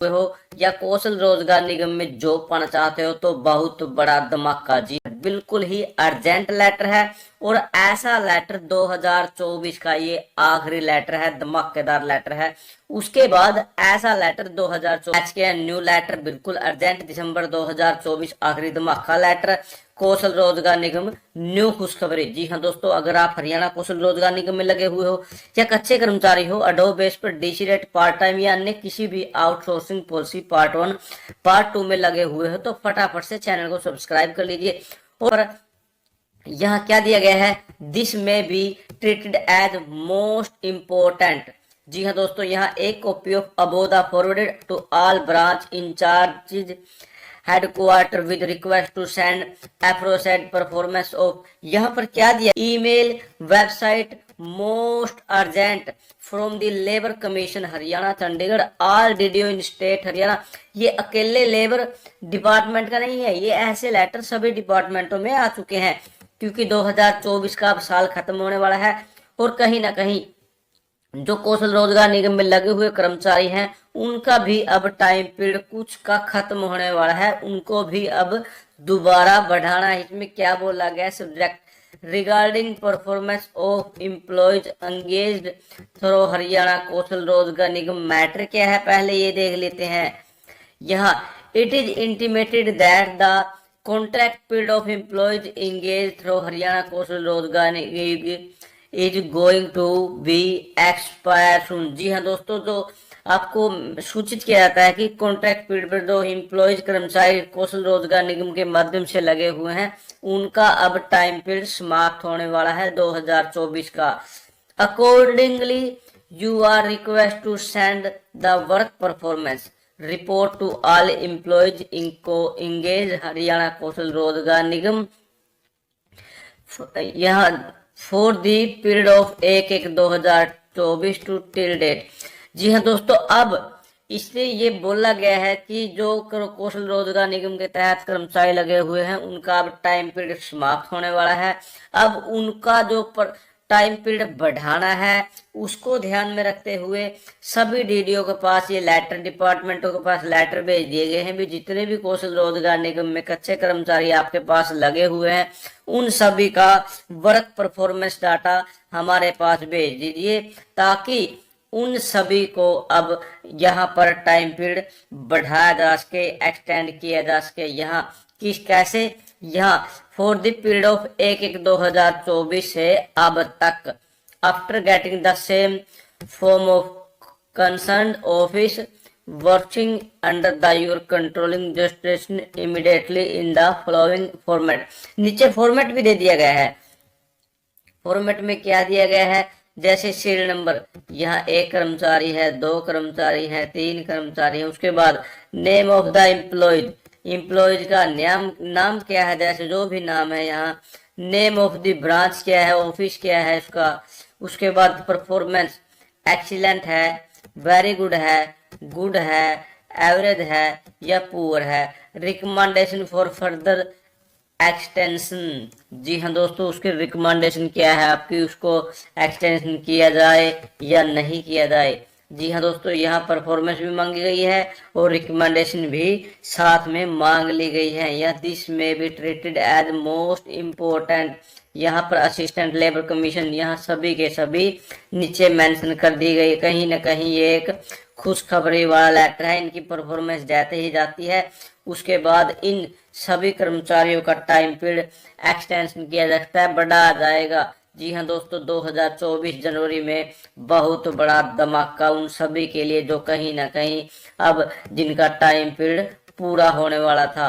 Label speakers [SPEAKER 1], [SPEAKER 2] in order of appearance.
[SPEAKER 1] हो या कौशल रोजगार निगम में जॉब पाना चाहते हो तो बहुत बड़ा धमाका जी, बिल्कुल ही अर्जेंट लेटर है। और ऐसा लेटर 2024 का ये आखिरी लेटर है, धमाकेदार लेटर है। उसके बाद ऐसा लेटर 2024 के न्यू लेटर बिल्कुल अर्जेंट, दिसंबर 2024 आखिरी धमाका लेटर, कौशल रोजगार निगम न्यू खुशखबरी। जी हाँ दोस्तों, अगर आप हरियाणा कौशल रोजगार निगम में लगे हुए हो या कच्चे कर्मचारी हो, अडोब बेस पर डीसी रेट पार्ट टाइम या अन्य किसी भी आउटसोर्सिंग पॉलिसी पार्ट 1 पार्ट 2 में लगे हुए हो तो फटाफट से चैनल को सब्सक्राइब कर लीजिए। और यहाँ क्या दिया गया है, this may be treated as most important. जी हाँ दोस्तों, यहाँ एक कॉपी ऑफ अबोदा forwarded to all branch incharge headquarter with request to send appraised performance of. यहाँ पर क्या दिया, email website most urgent from the labour commission Haryana Chandigarh all DDO in state Haryana. ये अकेले लेबर डिपार्टमेंट का नहीं है, ये ऐसे लेटर सभी डिपार्टमेंटों में आ चुके हैं, क्योंकि 2024 का अब साल खत्म होने वाला है। और कहीं ना कहीं जो कौशल रोजगार निगम में लगे हुए कर्मचारी हैं उनका भी अब टाइम पीरियड कुछ का खत्म होने वाला है, उनको भी अब दोबारा बढ़ाना है। इसमें क्या बोला गया, subject regarding performance of employees engaged through Haryana Kaushal Rozgar Nigam. Matter क्या है पहले ये देख लेते हैं। यहाँ it is intimated that the contract period of employees engage through Haryana Kaushal Rozgar Nigam is going to be expire soon. जी हाँ दोस्तों, जो आपको सूचित किया जाता है कि कॉन्ट्रैक्ट पीरियड पर जो एम्प्लॉयज कर्मचारी कौशल रोजगार निगम के माध्यम से लगे हुए हैं उनका अब टाइम पीरियड समाप्त होने वाला है 2024 का। Accordingly you are request to send the work performance report to all employees engage Haryana Kaushal Rozgar Nigam यहाँ for the period of 1/1/2024 to till date. जी हाँ दोस्तों, अब इससे ये बोला गया है कि जो कौशल रोजगार निगम के तहत कर्मचारी लगे हुए हैं उनका अब टाइम पीरियड समाप्त होने वाला है। अब उनका जो टाइम पीरियड बढ़ाना है उसको ध्यान में रखते हुए सभी डीडीओ के पास ये लेटर, डिपार्टमेंटों के पास लेटर भेज दिए गए हैं भी जितने भी कौशल रोजगार निगम में कच्चे कर्मचारी आपके पास लगे हुए हैं उन सभी का वर्क परफॉर्मेंस डाटा हमारे पास भेज दीजिए, ताकि उन सभी को अब यहाँ पर टाइम पीरियड बढ़ाया जा सके, एक्सटेंड किया जा सके। यहाँ कैसे, यहाँ फॉर द पीरियड ऑफ 1/1/2024 से अब तक after getting the same form of concern office working under the your controlling जस्टिसन immediately in the following format. नीचे फॉर्मेट भी दे दिया गया है। फॉर्मेट में क्या दिया गया है, जैसे सीरियल नंबर, यहाँ 1 कर्मचारी है, 2 कर्मचारी है, 3 कर्मचारी है। उसके बाद name of the employees, employees का नाम क्या है, जैसे जो भी नाम है। यहाँ नेम ऑफ द ब्रांच क्या है, ऑफिस क्या है उसका। उसके बाद परफॉर्मेंस एक्सीलेंट है, वेरी गुड है, एवरेज है या पुअर है। Recommendation for further extension. जी हाँ दोस्तों, उसकी रिकमेंडेशन क्या है आपकी, उसको एक्सटेंशन किया जाए या नहीं किया जाए। जी हाँ दोस्तों, यहाँ परफॉर्मेंस भी मांगी गई है और रिकमेंडेशन भी साथ में मांग ली गई है। यह दिस में भी ट्रीटेड एज मोस्ट इम्पोर्टेंट। यहाँ पर असिस्टेंट लेबर कमीशन, यहाँ सभी के सभी नीचे मेंशन कर दी गई। कहीं ना कहीं ये एक खुशखबरी वाला लेटर है, इनकी परफॉर्मेंस जाते ही जाती है। उसके बाद इन सभी कर्मचारियों का टाइम पीरियड एक्सटेंशन किया जा सकता है, बढ़ाया जाएगा। जी हाँ दोस्तों, 2024 जनवरी में बहुत बड़ा धमाका उन सभी के लिए जो कहीं ना कहीं अब जिनका टाइम पीरियड पूरा होने वाला था।